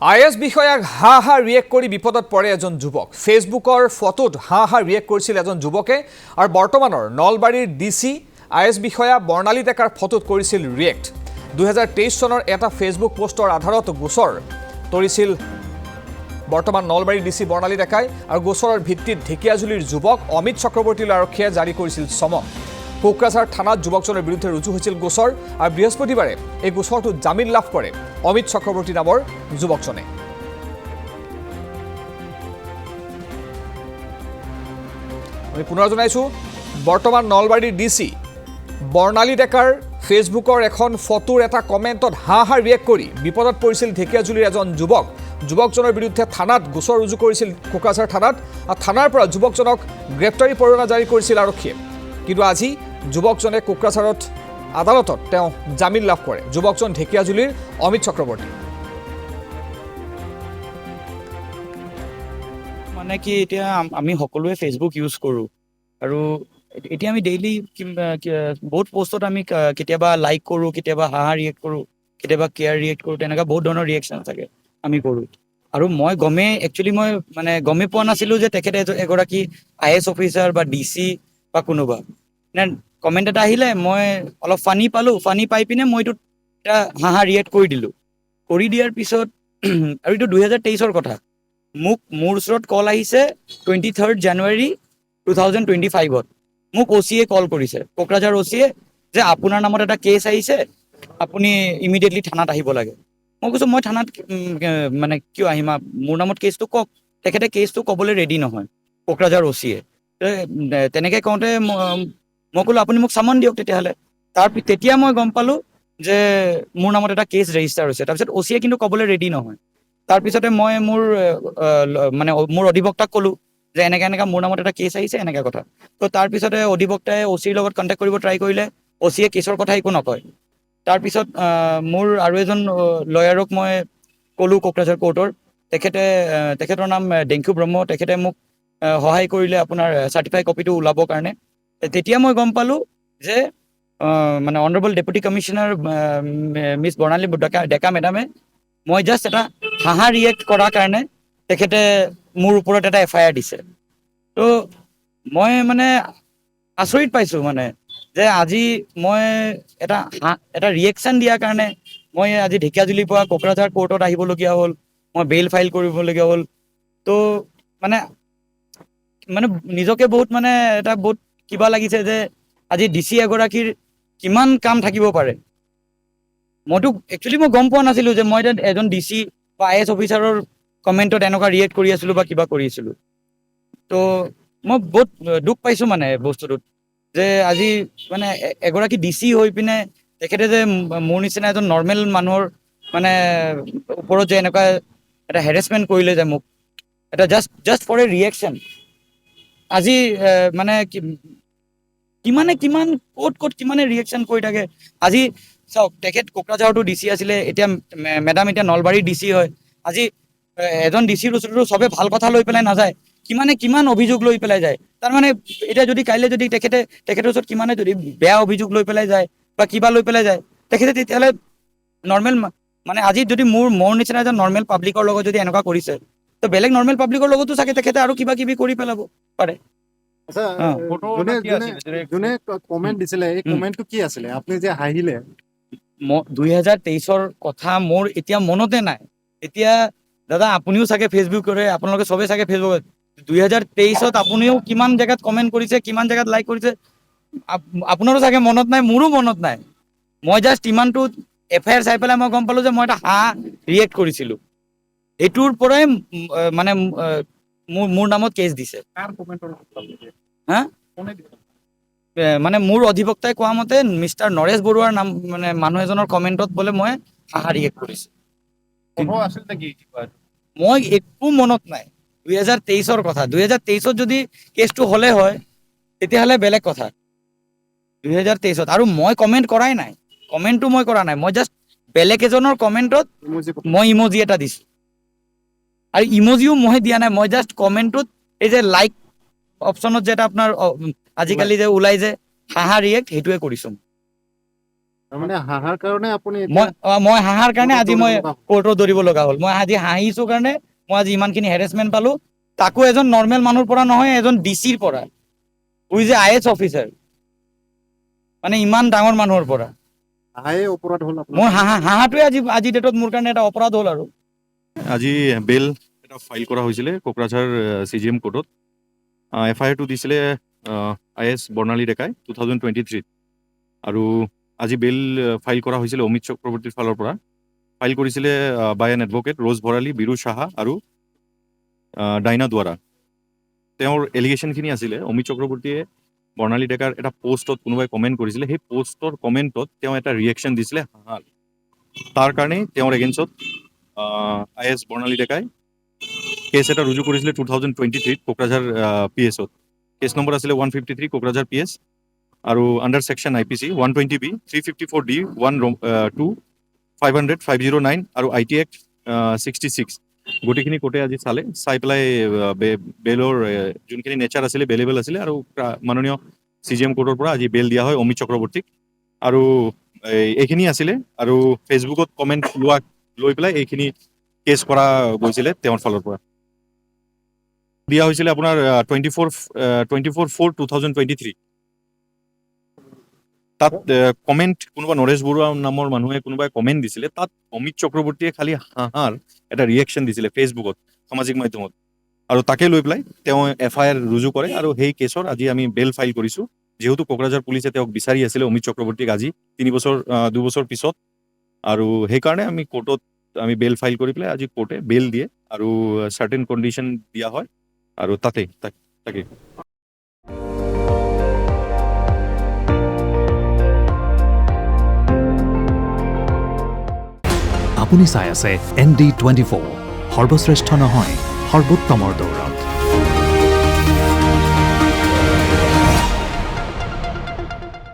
IS বিষয়াক হা react কৰি বিপদত পৰে এজন যুৱক। ফেচবুকৰ ফটোত হা ৰিয়েক্ট কৰিছিল এজন যুৱকে আৰু বৰ্তমানৰ নলবাৰীৰ ডিসি আইএছ বিষয়া বৰ্ণালী ডেকাৰ ফটোত কৰিছিল ৰিয়েক্ট। 2023 চনৰ এটা ফেচবুক পোষ্টৰ আধাৰত গোচৰ তৰিছিল বৰ্তমান নলবাৰীৰ ডিসি বৰ্ণালী ডেকাই আৰু গোচৰৰ ভিত্তিত ঢেকিয়াজুলিৰ যুৱক অমিত চক্ৰৱৰ্তীলৈ আৰক্ষীয়ে জাৰি কৰিছিল সমন। কোকৰাঝাৰ থানাত যুৱকজনৰ বিৰুদ্ধে ৰুজু হৈছিল গোচৰ আৰু বৃহস্পতিবাৰে এই গোচৰটো জামিন লাভ কৰে অমিত চক্ৰৱৰ্তী নামৰ যুৱকজনে। আমি পুনৰ জনাইছো বৰ্তমান নলবাৰীৰ ডিসি বৰ্ণালী ডেকাৰ ফেচবুকৰ এখন ফটোৰ এটা কমেণ্টত হা ৰিয়েক্ট কৰি বিপদত পৰিছিল ঢেকিয়াজুলিৰ এজন যুৱক। যুৱকজনৰ বিৰুদ্ধে থানাত গোচৰ ৰুজু কৰিছিল কোকৰাঝাৰ থানাত আৰু থানাৰ পৰা যুৱকজনক গ্ৰেপ্তাৰী পৰোৱানা জাৰি কৰিছিল আৰক্ষীয়ে। কিন্তু আজি যুৱকজনে কোকৰাঝাৰত আদালতত তেওঁ জামিন লাভ কৰে। যুৱকজন ঢেকিয়াজুলিৰ অমিত চক্ৰৱৰ্তী। মানে কি এতিয়া আমি সকলোৱে ফেচবুক ইউজ কৰোঁ আৰু এতিয়া আমি ডেইলি বহুত পোষ্টত আমি কেতিয়াবা লাইক কৰোঁ, কেতিয়াবা হাঁহা ৰিয়েক্ট কৰোঁ, কেতিয়াবা কেয়াৰ ৰিয়েক্ট কৰোঁ, তেনেকুৱা বহুত ধৰণৰ ৰিয়েকশ্যন থাকে আমি কৰোঁ। আৰু মই মানে গমেই পোৱা নাছিলোঁ যে তেখেতে এগৰাকী আইএছ অফিচাৰ বা ডিচি বা কোনোবা। কমেণ্ট এটা আহিলে, মই অলপ ফানি পালোঁ, ফানি পাই পিনে মই এইটোত এটা হাঁহা ৰিয়েক্ট কৰি দিলোঁ। কৰি দিয়াৰ পিছত আৰু এইটো 2023 কথা, মোৰ ওচৰত কল আহিছে 23 জানুৱাৰী 2025। মোক OC-য়ে কল কৰিছে, কোকৰাঝাৰ OC-য়ে, যে আপোনাৰ নামত এটা কেছ আহিছে, আপুনি ইমিডিয়েটলি থানাত আহিব লাগে। মই কৈছোঁ মই থানাত মানে কিয় আহিম, মোৰ নামত কেছটো কওক। তেখেতে কেছটো ক'বলৈ ৰেডি নহয়, কোকৰাঝাৰ OC-য়ে। তেনেকৈ কওঁতে মই ক'লোঁ আপুনি মোক চামন দিয়ক তেতিয়াহ'লে। তেতিয়া মই গম পালোঁ যে মোৰ নামত এটা কেছ ৰেজিষ্টাৰ হৈছে। তাৰপিছত OC-য়ে কিন্তু ক'বলৈ ৰেডি নহয়। তাৰপিছতে মই মোৰ অধিবক্তাক ক'লোঁ যে এনেকৈ মোৰ নামত এটা কেছ আহিছে, এনেকৈ কথা। তো তাৰপিছতে অধিবক্তাই OC-ৰ লগত কণ্টেক্ট কৰিব ট্ৰাই কৰিলে, OC-য়ে কেছৰ কথা একো নকয়। তাৰপিছত মোৰ আৰু এজন লয়াৰক মই ক'লোঁ কোকৰাঝাৰ কোৰ্টৰ, তেখেতৰ নাম ডেংকু ব্ৰহ্ম। তেখেতে মোক সহায় কৰিলে আপোনাৰ চাৰ্টিফাই কপিটো ওলাবৰ কাৰণে। তেতিয়া মই গম পালোঁ যে মানে অনাৰেবল ডেপুটি কমিশ্যনাৰ মিছ বৰ্ণালী ডেকা মেডামে মই জাষ্ট এটা হাঁহা ৰিয়েক্ট কৰাৰ কাৰণে তেখেতে মোৰ ওপৰত এটা FIR দিছে। তো মই মানে আচৰিত পাইছোঁ মানে যে আজি মই এটা ৰিয়েকশ্যন দিয়াৰ কাৰণে মই আজি ঢেকিয়াজুলিৰ পৰা কোকৰাঝাৰ কোৰ্টত আহিবলগীয়া হ'ল, মই বেইল ফাইল কৰিবলগীয়া হ'ল। তো মানে নিজকে বহুত কিবা লাগিছে যে আজি DC এগৰাকীৰ কিমান কাম থাকিব পাৰে। একচুৱেলি মই গম পোৱা নাছিলোঁ যে মই এজন DC বা IAS অফিচাৰৰ কমেণ্টত এনেকুৱা ৰিয়েক্ট কৰি আছিলোঁ বা কিবা কৰি আছিলোঁ। তো মই বহুত দুখ পাইছোঁ মানে বস্তুটোত, যে আজি মানে এগৰাকী DC হৈ পিনে তেখেতে যে মোৰ নিচিনা এজন নৰ্মেল মানুহৰ মানে ওপৰত যে এনেকুৱা এটা হেৰেছমেণ্ট কৰিলে যে মোক, এটা জাষ্ট ফৰ এ ৰিয়েকশ্যন। আজি মানে কিমান ক'ত কিমানে ৰিয়েকশ্যন কৰি থাকে। আজি চাওক, তেখেত কোকৰাঝাৰতো DC আছিলে, এতিয়া মেডাম এতিয়া নলবাৰীৰ DC হয়। আজি এজন DCৰ ওচৰতো চবে ভাল কথা লৈ পেলাই নাযায়, কিমান অভিযোগ লৈ পেলাই যায়। তাৰমানে এতিয়া যদি কাইলৈ যদি তেখেতৰ ওচৰত কিমানে যদি বেয়া অভিযোগ লৈ পেলাই যায় বা কিবা লৈ পেলাই যায়, তেখেতে তেতিয়াহ'লে নৰ্মেল মানে আজি যদি মোৰ নিচিনা এজন নৰ্মেল পাব্লিকৰ লগত যদি এনেকুৱা কৰিছে, তো বেলেগ নৰ্মেল পাব্লিকৰ লগতো চাগে তেখেতে আৰু কিবা কিবি কৰি পেলাব পাৰে। যোনে কমেন্ট দিছিলে, এই কমেন্টটো কি আছিলে? আপুনি যে হাঁহিলে, 2023 কথা মোৰ এতিয়া মনতে নাই। এতিয়া দাদা আপুনিও চাগে ফেচবুক কৰে, আপোনালোকে চবে চাগে ফেচবুকত 2023 আপুনিও কিমান জেগাত কমেণ্ট কৰিছে, কিমান জেগাত লাইক কৰিছে, আপোনাৰো চাগে মনত নাই, মোৰো মনত নাই। মই জাষ্ট ইমানটো FIR চাই পেলাই মই গম পালোঁ যে মই এটা ৰিয়েক্ট কৰিছিলোঁ। এইটোৰ পৰাই মানে মোৰ নামত কেছ দিছে। হা মানে মোৰ অধিবক্তাই কোৱা মতে মিষ্টাৰ নৰেশ বৰুৱাৰ নাম মানে মানুহ এজনৰ কমেণ্টত বোলে মই ৰিয়েক্ট কৰিছোঁ। মই একো মনত নাই। 2023 কথা, 2023 যদি কেছটো হ'লে হয় তেতিয়াহ'লে বেলেগ কথা। 2023 আৰু মই কমেণ্ট কৰাই নাই, কমেণ্টটো মই কৰা নাই। মই জাষ্ট বেলেগ এজনৰ কমেণ্টত মই ইমজি এটা দিছোঁ, আৰু ইমজিও মই দিয়া নাই। মই জাষ্ট কমেণ্টটোত এই যে লাইক অপশ্যনত যে এটা আপোনাৰ আজিকালি যে ওলাই যে হাঁহা ৰিয়েক্ট, সেইটোৱে কৰিছোঁ। তাৰমানে হাঁহাৰ কাৰণে আপুনি মই হাঁহাৰ কাৰণে আজি মই দৌৰিব লগা হ'ল। কোৰ্টত দৌৰিব লগা হ'ল। মই আজি হাঁহিছো কাৰণে মই আজি ইমানখিনি হেৰেছমেণ্ট পালো, তাকো এজন নৰ্মেল মানুহৰ পৰা নহয়, এজন ডিচিৰ পৰা, উই যে IAS অফিচাৰ, মানে ইমান ডাঙৰ মানুহৰ পৰা। হাঁহায়ে অপৰাধ হ'ল আপোনাৰ। মোৰ হাঁহাটোৱে আজি ডেটত মোৰ কাৰণে এটা অপৰাধ হ'ল। আৰু আজি বেল এটা ফাইল কৰা হৈছিলে কোকৰাঝাৰ CGM কোৰ্টত। FIR-টো দিছিলে IAS বৰ্ণালী ডেকাই 2023 আৰু আজি বেল ফাইল কৰা হৈছিলে অমিত চক্ৰৱৰ্তীৰ ফালৰ পৰা। ফাইল কৰিছিলে বাই এন এডভকেট ৰোজ ভৰালী, বিৰু সাহা আৰু ডাইনা দুৱাৰা। তেওঁৰ এলিগেশ্যনখিনি আছিলে অমিত চক্ৰৱৰ্তীয়ে বৰ্ণালী ডেকাৰ এটা পোষ্টত কোনোবাই কমেণ্ট কৰিছিলে, সেই পোষ্টৰ কমেণ্টত তেওঁ এটা ৰিয়েকশ্যন দিছিলে হাঁহাৰ। তাৰ কাৰণে তেওঁৰ এগেইনষ্টত IAS বৰ্ণালী ডেকাই কেছ এটা ৰুজু কৰিছিলে 2023 কোকৰাঝাৰ PS-ত। কেছ নম্বৰ আছিলে 153 কোকৰাঝাৰ PS আৰু under section IPC 120B 354D 1-2 500 509 আৰু IT Act 66। গোটেইখিনি কোৰ্টে আজি চাই পেলাই বেলৰ যোনখিনি নেচাৰ আছিলে বেলেবল আছিলে আৰু মাননীয় CGM কোৰ্টৰ পৰা আজি বেল দিয়া হয় অমিত চক্ৰৱৰ্তীক। আৰু এইখিনি আছিলে আৰু ফেচবুকত কমেণ্ট লৈ পেলাই এইখিনি কেছ কৰা গৈছিলে তেওঁৰ ফালৰ পৰা। দিয়া হৈছিলে আপোনাৰ 24/4/2023। তাত কমেণ্ট কোনোবা নৰেশ বৰুৱা নামৰ মানুহে কোনোবাই কমেণ্ট দিছিলে, তাত অমিত চক্ৰৱৰ্তীয়ে খালি হাঁহাৰ এটা ৰিয়েকশ্যন দিছিলে ফেচবুকত, সামাজিক মাধ্যমত, আৰু তাকে লৈ পেলাই তেওঁ FIR ৰুজু কৰে আৰু সেই কেছৰ আজি আমি বেল ফাইল কৰিছোঁ। যিহেতু কোকৰাঝাৰ পুলিচে তেওঁক বিচাৰি আছিলে অমিত চক্ৰৱৰ্তীক আজি 2 বছৰ পিছত, আৰু সেইকাৰণে আমি কোৰ্টত আমি বেল ফাইল কৰি পেলাই আজি কোৰ্টে বেল দিয়ে আৰু চাৰ্টেন কণ্ডিশ্যন দিয়া হয় আৰু তাকে আপুনি চাই আছে ND24, সৰ্বশ্ৰেষ্ঠ নহয় সৰ্বোত্তমৰ দৌৰত।